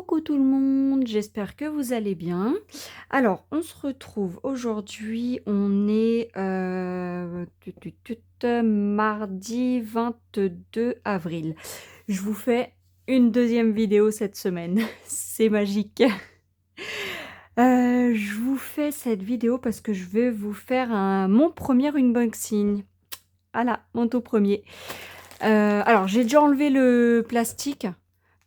Coucou tout le monde, j'espère que vous allez bien. Alors, on se retrouve aujourd'hui, on est mardi 22 avril. Je vous fais une deuxième vidéo cette semaine, c'est magique. Je vous fais cette vidéo parce que je vais vous faire mon premier unboxing. Voilà, mon tout premier. Alors, j'ai déjà enlevé le plastique.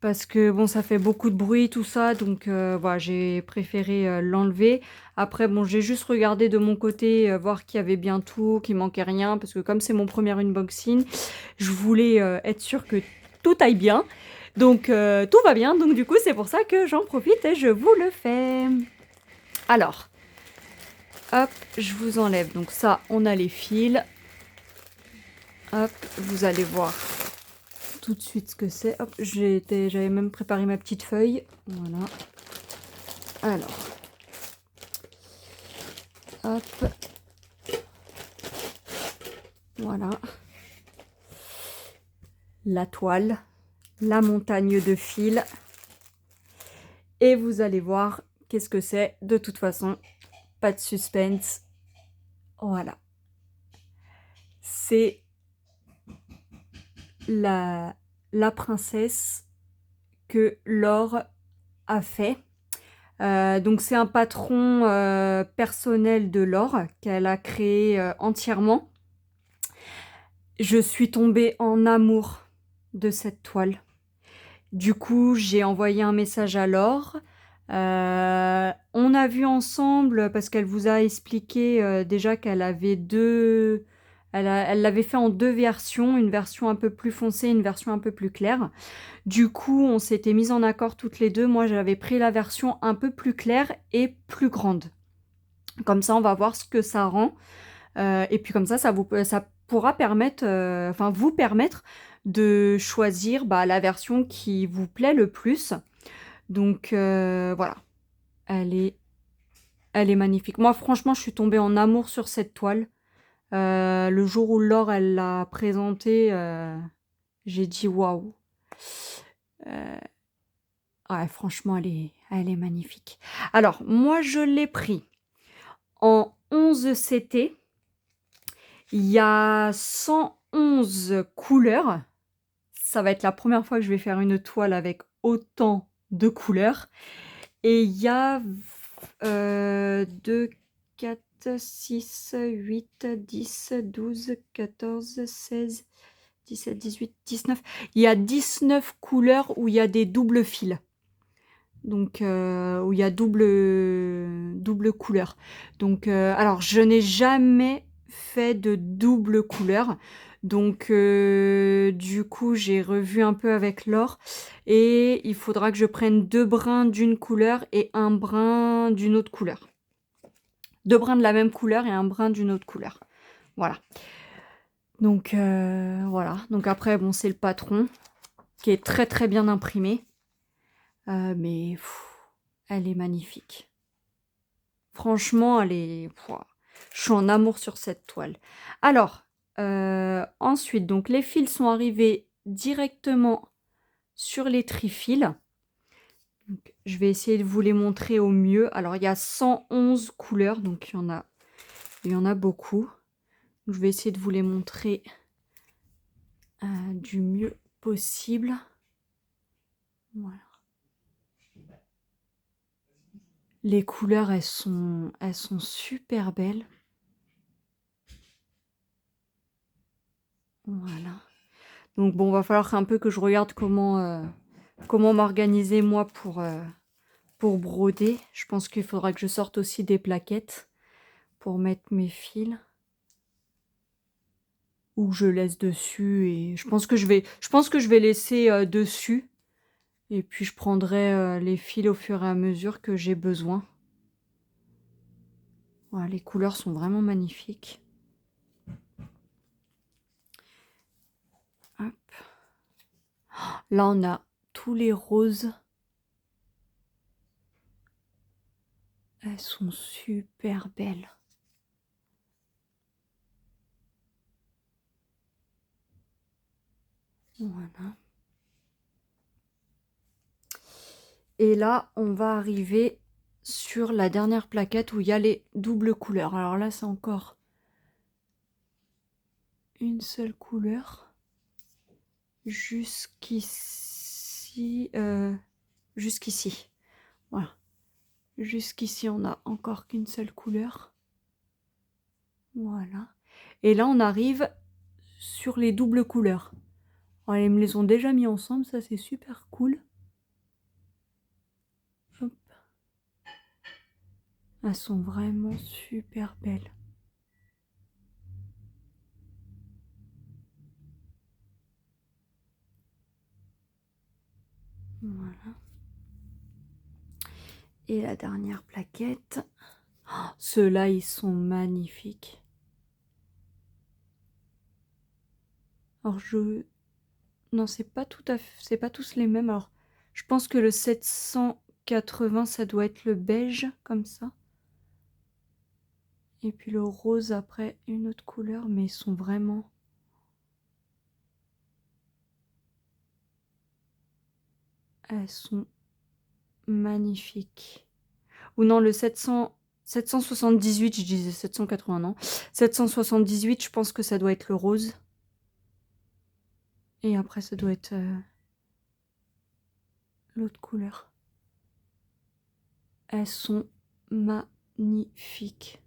Parce que bon, ça fait beaucoup de bruit, tout ça, donc voilà, j'ai préféré l'enlever. Après, bon, j'ai juste regardé de mon côté, voir qu'il y avait bien tout, qu'il manquait rien, parce que comme c'est mon premier unboxing, je voulais être sûre que tout aille bien. Donc tout va bien, donc du coup, c'est pour ça que j'en profite et je vous le fais. Alors, hop, je vous enlève. Donc ça, on a les fils. Hop, vous allez voir tout de suite ce que c'est. Hop, j'avais même préparé ma petite feuille. Voilà. Alors, hop, voilà. La toile, la montagne de fils. Et vous allez voir qu'est-ce que c'est. De toute façon, pas de suspense. Voilà. C'est la princesse que Laure a fait. Donc c'est un patron personnel de Laure qu'elle a créé entièrement. Je suis tombée en amour de cette toile. Du coup, j'ai envoyé un message à Laure. On a vu ensemble, parce qu'elle vous a expliqué déjà qu'elle avait deux... Elle l'avait fait en deux versions, une version un peu plus foncée, une version un peu plus claire. Du coup, on s'était mis en accord toutes les deux. Moi, j'avais pris la version un peu plus claire et plus grande. Comme ça, on va voir ce que ça rend. Et puis comme ça ça pourra permettre, enfin vous permettre de choisir la version qui vous plaît le plus. Donc voilà, elle est, elle est magnifique. Moi franchement, je suis tombée en amour sur cette toile. Le jour où Laure elle l'a présentée, j'ai dit waouh. Ouais, franchement, elle est magnifique. Alors moi, je l'ai pris en 11 CT. Il y a 111 couleurs. Ça va être la première fois que je vais faire une toile avec autant de couleurs. Et il y a 2, 4, 6, 8, 10, 12, 14, 16, 17, 18, 19. Il y a 19 couleurs où il y a des doubles fils. Donc, où il y a double couleur. Donc, alors, je n'ai jamais fait de double couleur. Donc, du coup, j'ai revu un peu avec Laure. Et il faudra que je prenne 2 brins d'une couleur et un brin d'une autre couleur. 2 brins de la même couleur et un brin d'une autre couleur. Voilà. Donc, voilà. Donc après, bon, c'est le patron qui est très très bien imprimé. Mais elle est magnifique. Franchement, elle est... Pouah, je suis en amour sur cette toile. Alors, ensuite, donc les fils sont arrivés directement sur les trifils. Donc, je vais essayer de vous les montrer au mieux. Alors, il y a 111 couleurs, donc il y en a beaucoup. Je vais essayer de vous les montrer du mieux possible. Voilà. Les couleurs, elles sont super belles. Voilà. Donc bon, va falloir un peu que je regarde comment m'organiser moi pour broder. Je pense qu'il faudra que je sorte aussi des plaquettes pour mettre mes fils. Ou que je laisse dessus et je pense que je vais laisser dessus. Et puis je prendrai les fils au fur et à mesure que j'ai besoin. Voilà, les couleurs sont vraiment magnifiques. Hop. Là, on a tous les roses. Elles sont super belles. Voilà. Et là, on va arriver sur la dernière plaquette où il y a les doubles couleurs. Alors là, c'est encore une seule couleur. Jusqu'ici. Jusqu'ici. Voilà. Jusqu'ici, on n'a encore qu'une seule couleur. Voilà. Et là, on arrive sur les doubles couleurs. Alors, ils me les ont déjà mis ensemble, ça c'est super cool. Hop. Elles sont vraiment super belles. Voilà. Et la dernière plaquette. Oh, ceux-là, ils sont magnifiques. Alors non, c'est pas tout à fait, c'est pas tous les mêmes. Alors, je pense que le 780, ça doit être le beige, comme ça. Et puis le rose après, une autre couleur, mais ils sont vraiment... Elles sont magnifiques. Ou non, le 778, je disais 780, non. 778, je pense que ça doit être le rose. Et après, ça doit être l'autre couleur. Elles sont magnifiques.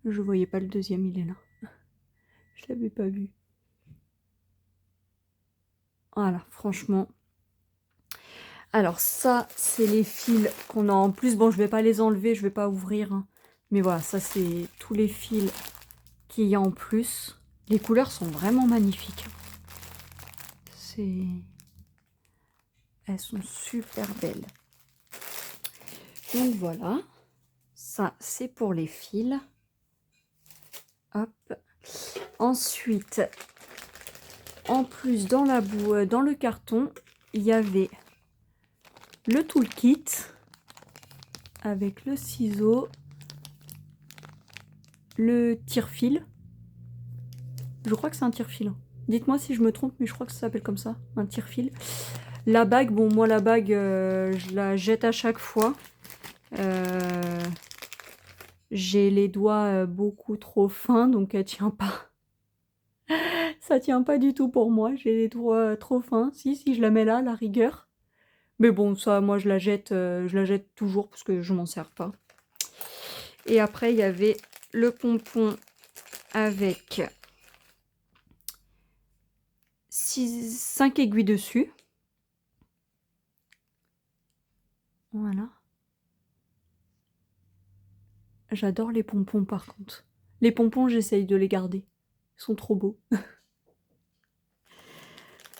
Je voyais pas le deuxième, il est là. Je l'avais pas vu. Voilà, franchement. Alors ça, c'est les fils qu'on a en plus. Bon, je vais pas les enlever, je vais pas ouvrir. Hein. Mais voilà, ça c'est tous les fils qu'il y a en plus. Les couleurs sont vraiment magnifiques. Elles sont super belles. Donc voilà. Ça, c'est pour les fils. Hop. Ensuite, en plus, dans le carton, il y avait le toolkit avec le ciseau, le tire-fil. Je crois que c'est un tire-fil. Dites-moi si je me trompe, mais je crois que ça s'appelle comme ça, un tire-fil. La bague, bon, moi la bague, je la jette à chaque fois. J'ai les doigts beaucoup trop fins, donc elle tient pas. Ça tient pas du tout pour moi. J'ai les doigts trop fins. Si, je la mets là, la rigueur. Mais bon, ça, moi, je la jette toujours parce que je m'en sers pas. Et après, il y avait le pompon avec 5 aiguilles dessus. Voilà. J'adore les pompons, par contre. Les pompons, j'essaye de les garder. Ils sont trop beaux.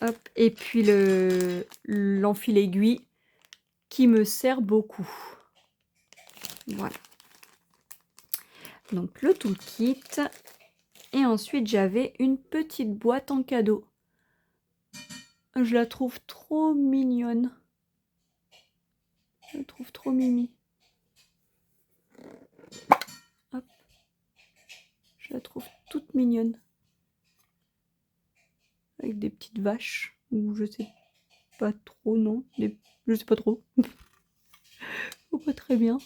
Hop. Et puis l'enfil aiguille qui me sert beaucoup. Voilà. Donc le toolkit. Et ensuite, j'avais une petite boîte en cadeau. Je la trouve trop mignonne. Je la trouve trop mimi. Hop. Je la trouve toute mignonne. Avec des petites vaches. Ou je sais pas trop, non. Je sais pas trop. Faut pas très bien.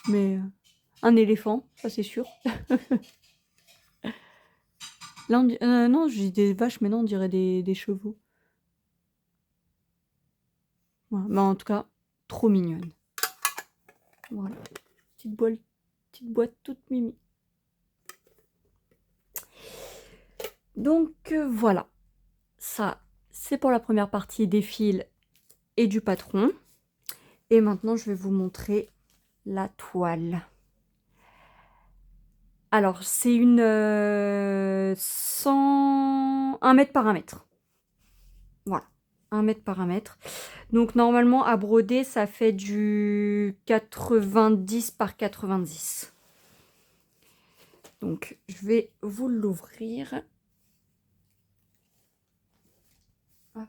Mais un éléphant, ça c'est sûr. Là, non, je dis des vaches, mais non, on dirait des chevaux. Voilà. Mais en tout cas, trop mignonne. Voilà. Petite boîte toute mimi. Donc voilà. Ça, c'est pour la première partie des fils et du patron. Et maintenant, je vais vous montrer la toile. Alors, c'est une 1 mètre par 1 mètre. Voilà, 1 mètre par 1 mètre. Donc, normalement, à broder, ça fait du 90 par 90. Donc, je vais vous l'ouvrir. Hop.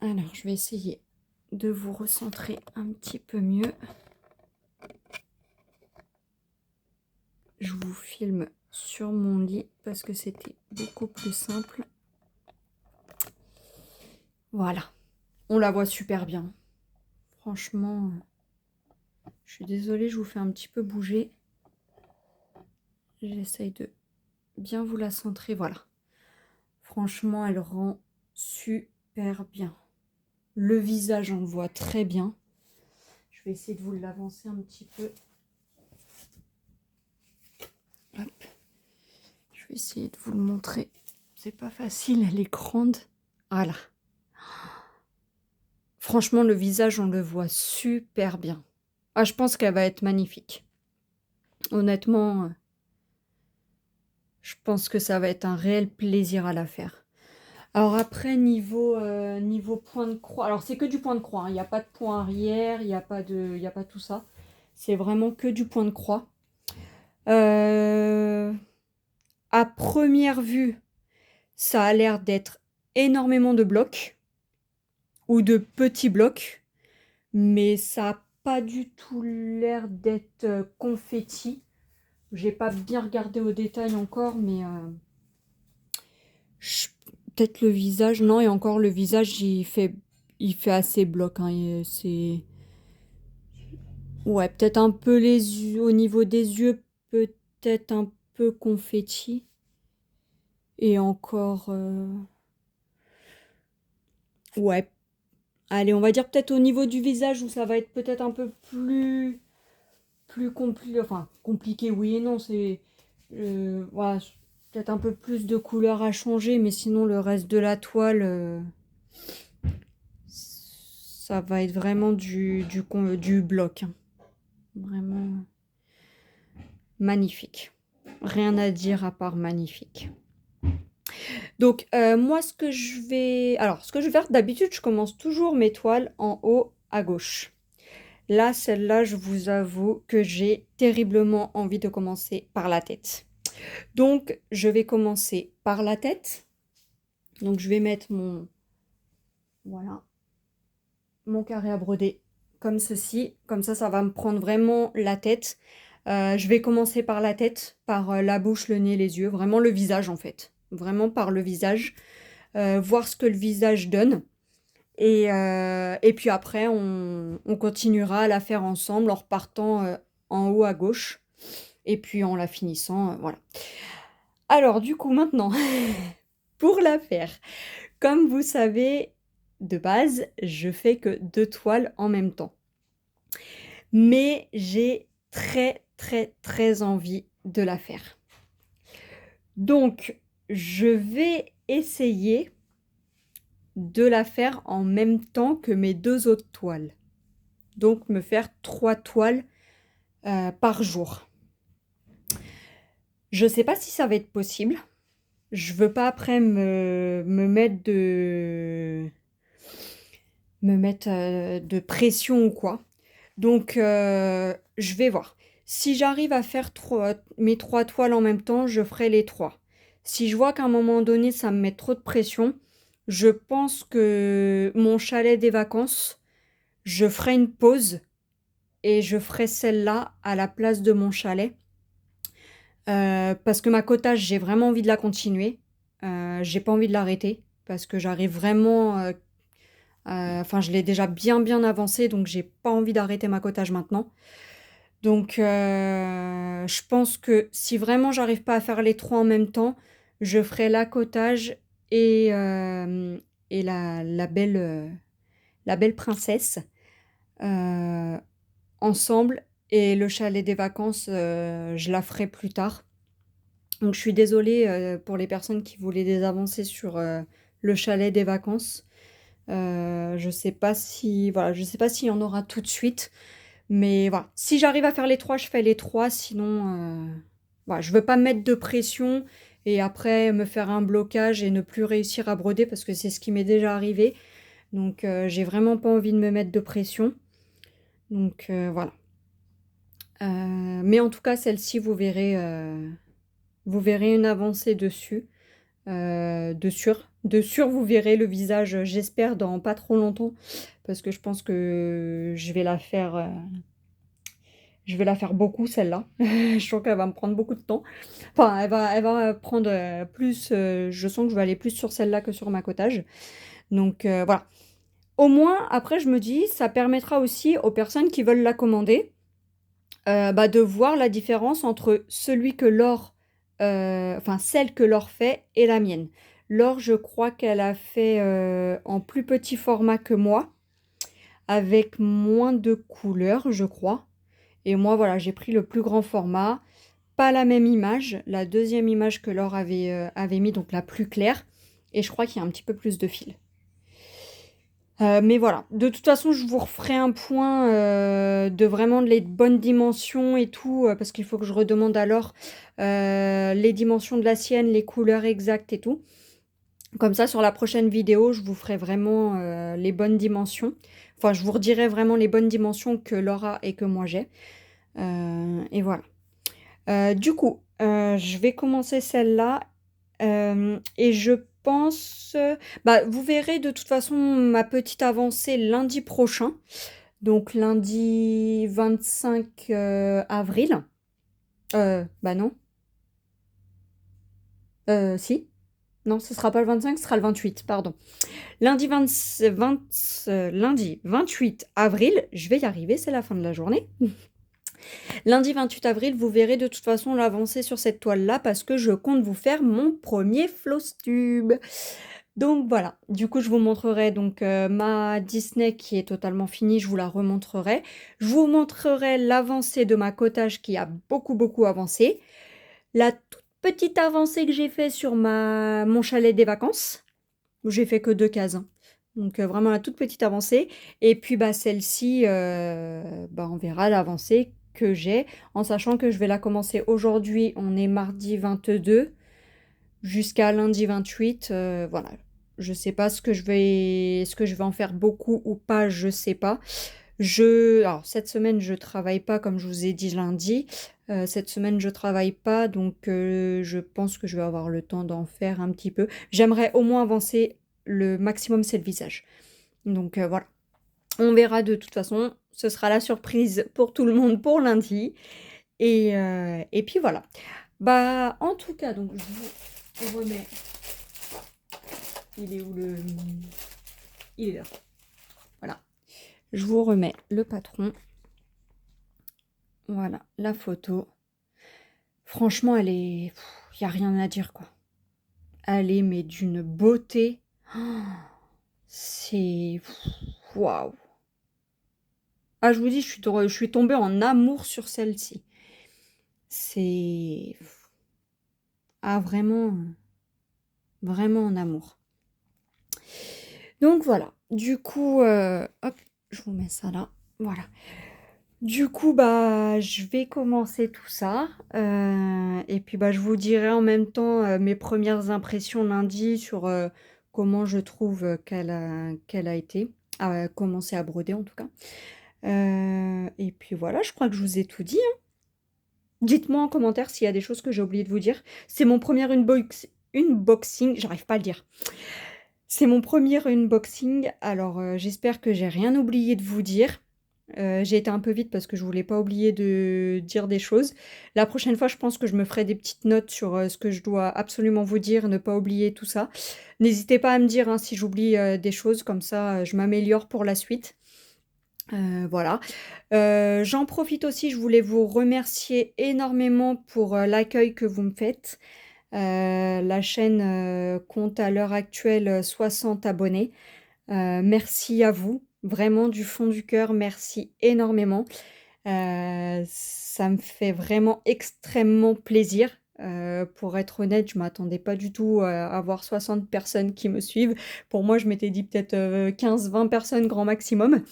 Alors, je vais essayer de vous recentrer un petit peu mieux. je vous filme sur mon lit parce que c'était beaucoup plus simple. Voilà. On la voit super bien. Franchement, je suis désolée, je vous fais un petit peu bouger. J'essaye de bien vous la centrer. Voilà. Franchement, elle rend super bien. Le visage, on le voit très bien. Je vais essayer de vous l'avancer un petit peu. Hop. Je vais essayer de vous le montrer. C'est pas facile, elle est grande. Voilà. Franchement, le visage, on le voit super bien. Ah, je pense qu'elle va être magnifique. Honnêtement, je pense que ça va être un réel plaisir à la faire. Alors après, niveau point de croix, alors c'est que du point de croix, hein. Il n'y a pas de point arrière, il n'y a pas tout ça. C'est vraiment que du point de croix. À première vue, ça a l'air d'être énormément de blocs ou de petits blocs, mais ça n'a pas du tout l'air d'être confetti. J'ai pas bien regardé au détail encore, mais peut-être le visage, non, et encore le visage, il fait assez bloc, hein, c'est... Ouais, peut-être un peu les yeux, au niveau des yeux, peut-être un peu confetti. Et encore... Ouais, allez, on va dire peut-être au niveau du visage où ça va être peut-être un peu plus compliqué, enfin compliqué, oui et non, c'est voilà, peut-être un peu plus de couleurs à changer, mais sinon le reste de la toile, ça va être vraiment du bloc, hein. Vraiment magnifique. Rien à dire à part magnifique. Donc moi ce que je vais faire d'habitude, je commence toujours mes toiles en haut à gauche. Là, celle-là, je vous avoue que j'ai terriblement envie de commencer par la tête. Donc, je vais commencer par la tête. Donc, je vais mettre voilà, mon carré à broder comme ceci. Comme ça va me prendre vraiment la tête. Je vais commencer par la tête, par la bouche, le nez, les yeux. Vraiment le visage, en fait. Vraiment par le visage. Voir ce que le visage donne. Et puis après, on continuera à la faire ensemble en repartant en haut à gauche. Et puis en la finissant, voilà. Alors du coup, maintenant, pour la faire, comme vous savez, de base, je fais que 2 toiles en même temps. Mais j'ai très, très, très envie de la faire. Donc, je vais essayer de la faire en même temps que mes 2 autres toiles. Donc, me faire 3 toiles par jour. Je sais pas si ça va être possible. Je veux pas après me mettre de pression ou quoi. Donc, je vais voir. Si j'arrive à faire mes 3 toiles en même temps, je ferai les 3. Si je vois qu'à un moment donné, ça me met trop de pression, je pense que mon chalet des vacances, je ferai une pause et je ferai celle-là à la place de mon chalet. Parce que ma cottage, j'ai vraiment envie de la continuer. J'ai pas envie de l'arrêter parce que j'arrive vraiment, enfin, je l'ai déjà bien, bien avancé, donc j'ai pas envie d'arrêter ma cottage maintenant. Donc, je pense que si vraiment j'arrive pas à faire les 3 en même temps, je ferai la cottage et la belle princesse, ensemble et le chalet des vacances, je la ferai plus tard. Donc je suis désolée, pour les personnes qui voulaient des avancées sur, le chalet des vacances. Je sais pas si voilà, je sais pas s'il y en aura tout de suite, mais voilà. Si j'arrive à faire les 3, je fais les 3, sinon, voilà, je veux pas me mettre de pression et après me faire un blocage et ne plus réussir à broder parce que c'est ce qui m'est déjà arrivé. Donc j'ai vraiment pas envie de me mettre de pression. Donc voilà. Mais en tout cas, celle-ci, vous verrez une avancée dessus. De sûr, vous verrez le visage, j'espère, dans pas trop longtemps, parce que je pense que je vais la faire, Je vais la faire beaucoup celle-là. Je sens qu'elle va me prendre beaucoup de temps. Enfin, elle va prendre plus. Je sens que je vais aller plus sur celle-là que sur ma cottage. Donc voilà. Au moins, après, je me dis, ça permettra aussi aux personnes qui veulent la commander bah, de voir la différence entre celui que Laure, enfin celle que Laure fait et la mienne. Laure, je crois qu'elle a fait en plus petit format que moi, avec moins de couleurs, je crois. Et moi, voilà, j'ai pris le plus grand format, pas la même image, la deuxième image que Laure avait mis, donc la plus claire. Et je crois qu'il y a un petit peu plus de fil. Mais voilà, de toute façon, je vous referai un point de vraiment les bonnes dimensions et tout, parce qu'il faut que je redemande alors les dimensions de la sienne, les couleurs exactes et tout. Comme ça, sur la prochaine vidéo, je vous ferai vraiment les bonnes dimensions. Enfin, je vous redirai vraiment les bonnes dimensions que Laura et que moi j'ai. Et voilà. Du coup, je vais commencer celle-là. Et je pense... bah, vous verrez de toute façon ma petite avancée lundi prochain. Donc lundi 25 avril. Bah non. Si. Non, ce sera pas le 25, ce sera le 28, pardon. Lundi 28 avril, je vais y arriver, c'est la fin de la journée. Lundi 28 avril, vous verrez de toute façon l'avancée sur cette toile-là parce que je compte vous faire mon premier floss tube. Donc voilà, du coup je vous montrerai donc ma Disney qui est totalement finie, je vous la remontrerai. Je vous montrerai l'avancée de ma cottage qui a beaucoup avancé. La toute petite avancée que j'ai fait sur mon chalet des vacances. J'ai fait que 2 cases, hein. Donc vraiment la toute petite avancée. Et puis bah celle-ci, bah, on verra l'avancée que j'ai, en sachant que je vais la commencer aujourd'hui. On est mardi 22 jusqu'à lundi 28. Voilà. Je sais pas est-ce que je vais en faire beaucoup ou pas, je sais pas. Alors cette semaine je travaille pas comme je vous ai dit lundi. Cette semaine je travaille pas, donc je pense que je vais avoir le temps d'en faire un petit peu. J'aimerais au moins avancer le maximum, c'est le visage. Donc voilà. On verra de toute façon. Ce sera la surprise pour tout le monde pour lundi. Et puis voilà. Bah en tout cas, donc je vous remets. Il est où le. Il est là. Voilà. Je vous remets le patron. Voilà, la photo. Franchement, elle est... Il n'y a rien à dire, quoi. Elle est, mais d'une beauté. Oh, c'est... Waouh. Ah, je vous dis, je suis tombée en amour sur celle-ci. C'est... Ah, vraiment... Vraiment en amour. Donc, voilà. Du coup, hop, je vous mets ça là. Voilà. Du coup, bah, je vais commencer tout ça. Et puis, bah, je vous dirai en même temps mes premières impressions lundi sur comment je trouve qu'elle a été, a commencé à broder en tout cas. Et puis voilà, je crois que je vous ai tout dit, hein. Dites-moi en commentaire s'il y a des choses que j'ai oublié de vous dire. C'est mon premier unboxing, j'arrive pas à le dire. C'est mon premier unboxing, alors j'espère que j'ai rien oublié de vous dire. J'ai été un peu vite parce que je voulais pas oublier de dire des choses. La prochaine fois, je pense que je me ferai des petites notes sur ce que je dois absolument vous dire, ne pas oublier tout ça. N'hésitez pas à me dire hein, si j'oublie des choses, comme ça je m'améliore pour la suite. Voilà. J'en profite aussi, je voulais vous remercier énormément pour l'accueil que vous me faites. La chaîne compte à l'heure actuelle 60 abonnés. Merci à vous, vraiment du fond du cœur, merci énormément. Ça me fait vraiment extrêmement plaisir. Pour être honnête, je m'attendais pas du tout à avoir 60 personnes qui me suivent. Pour moi, je m'étais dit peut-être 15-20 personnes grand maximum.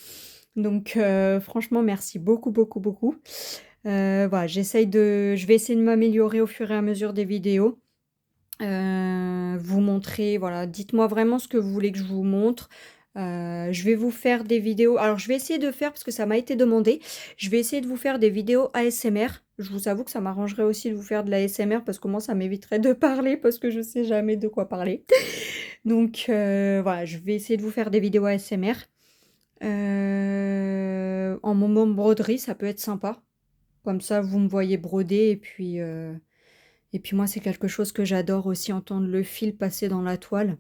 Donc franchement, merci beaucoup. Voilà, je vais essayer de m'améliorer au fur et à mesure des vidéos. Vous montrer, voilà, dites-moi vraiment ce que vous voulez que je vous montre. Je vais vous faire des vidéos. Alors, je vais essayer de faire, parce que ça m'a été demandé, je vais essayer de vous faire des vidéos ASMR. Je vous avoue que ça m'arrangerait aussi de vous faire de la ASMR, parce que moi, ça m'éviterait de parler, parce que je sais jamais de quoi parler. Donc, voilà, je vais essayer de vous faire des vidéos ASMR. En moment broderie, ça peut être sympa. Comme ça, vous me voyez broder et puis moi, c'est quelque chose que j'adore aussi, entendre le fil passer dans la toile.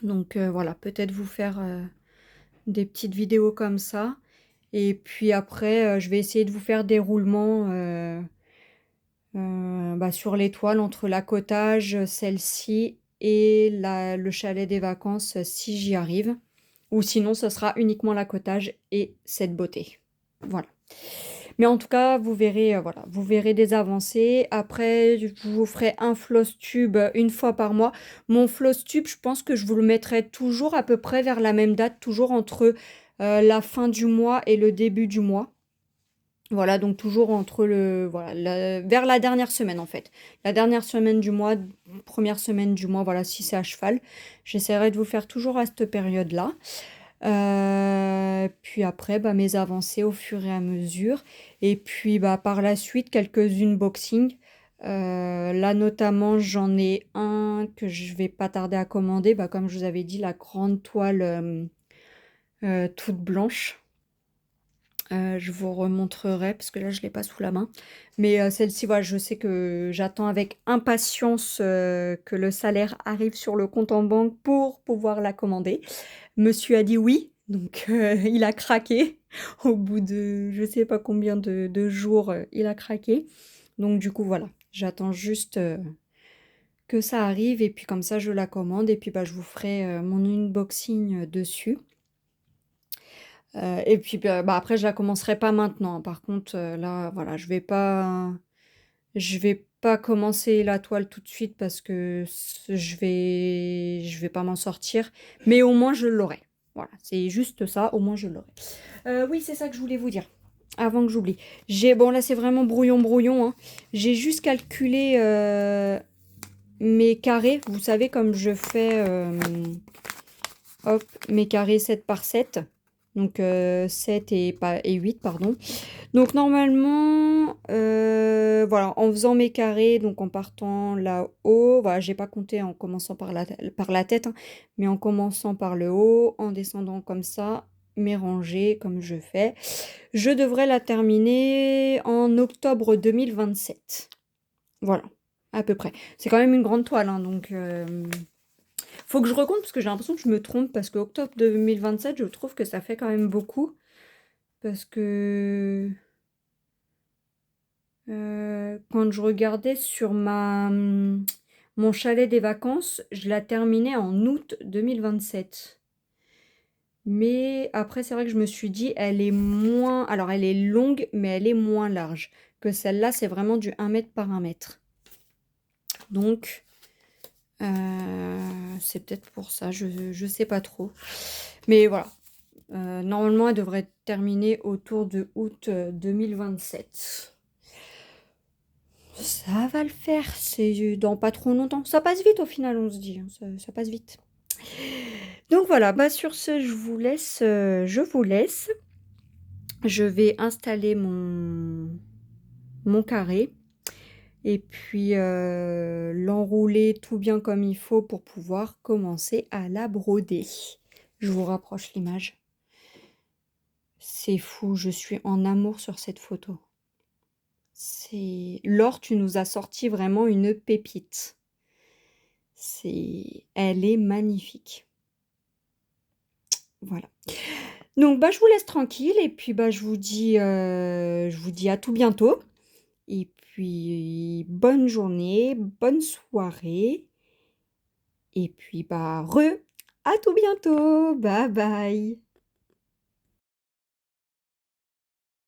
Donc voilà, peut-être vous faire des petites vidéos comme ça. Et puis après, je vais essayer de vous faire des roulements bah, sur les toiles entre l'accotage, celle-ci et le chalet des vacances si j'y arrive. Ou sinon, ce sera uniquement l'accotage et cette beauté. Voilà. Mais en tout cas, vous verrez, voilà, vous verrez des avancées. Après, je vous ferai un floss tube une fois par mois. Mon floss tube, je pense que je vous le mettrai toujours à peu près vers la même date, toujours entre la fin du mois et le début du mois. Voilà, donc toujours entre vers la dernière semaine en fait. La dernière semaine du mois, première semaine du mois, voilà, si c'est à cheval. J'essaierai de vous faire toujours à cette période-là. Puis après, bah, mes avancées au fur et à mesure. Et puis bah, par la suite, quelques unboxings. Là notamment, j'en ai un que je vais pas tarder à commander. Bah, comme je vous avais dit, la grande toile toute blanche. Je vous remontrerai parce que là je l'ai pas sous la main. Mais celle-ci, voilà, je sais que j'attends avec impatience que le salaire arrive sur le compte en banque pour pouvoir la commander. Monsieur a dit oui, donc il a craqué. Au bout de je sais pas combien de jours, il a craqué. Donc du coup voilà, j'attends juste que ça arrive et puis comme ça je la commande et puis bah, je vous ferai mon unboxing dessus. Et puis bah, après je la commencerai pas maintenant. Par contre là voilà, je vais pas commencer la toile tout de suite parce que je vais pas m'en sortir. Mais au moins je l'aurai. Voilà, c'est juste ça, au moins je l'aurai. Oui, c'est ça que je voulais vous dire. Avant que j'oublie. Bon là c'est vraiment brouillon brouillon, hein. J'ai juste calculé mes carrés. Vous savez comme je fais hop, mes carrés 7 par 7. Donc 7 et 8, pardon. Donc normalement, voilà, en faisant mes carrés, donc en partant là-haut, voilà, j'ai pas compté en commençant par la tête, hein, mais en commençant par le haut, en descendant comme ça, mes rangées comme je fais. Je devrais la terminer en octobre 2027. Voilà, à peu près. C'est quand même une grande toile, hein, donc faut que je recompte parce que j'ai l'impression que je me trompe parce que octobre 2027, je trouve que ça fait quand même beaucoup. Parce que quand je regardais sur mon chalet des vacances, je la terminais en août 2027. Mais après, c'est vrai que je me suis dit, elle est moins... Alors, elle est longue, mais elle est moins large. Que celle-là, c'est vraiment du 1 mètre par 1 mètre. Donc, c'est peut-être pour ça, je sais pas trop. Mais voilà. Normalement, elle devrait terminer autour de août 2027. Ça va le faire, c'est dans pas trop longtemps. Ça passe vite au final, on se dit, hein, ça passe vite. Donc voilà, bah sur ce, je vous laisse. Je vais installer mon carré et puis l'enrouler tout bien comme il faut pour pouvoir commencer à la broder. Je vous rapproche l'image. C'est fou, je suis en amour sur cette photo. Laure, tu nous as sorti vraiment une pépite. Elle est magnifique. Voilà. Donc bah je vous laisse tranquille et puis bah je vous dis à tout bientôt. Et puis bonne journée, bonne soirée. Et puis bah à tout bientôt. Bye bye.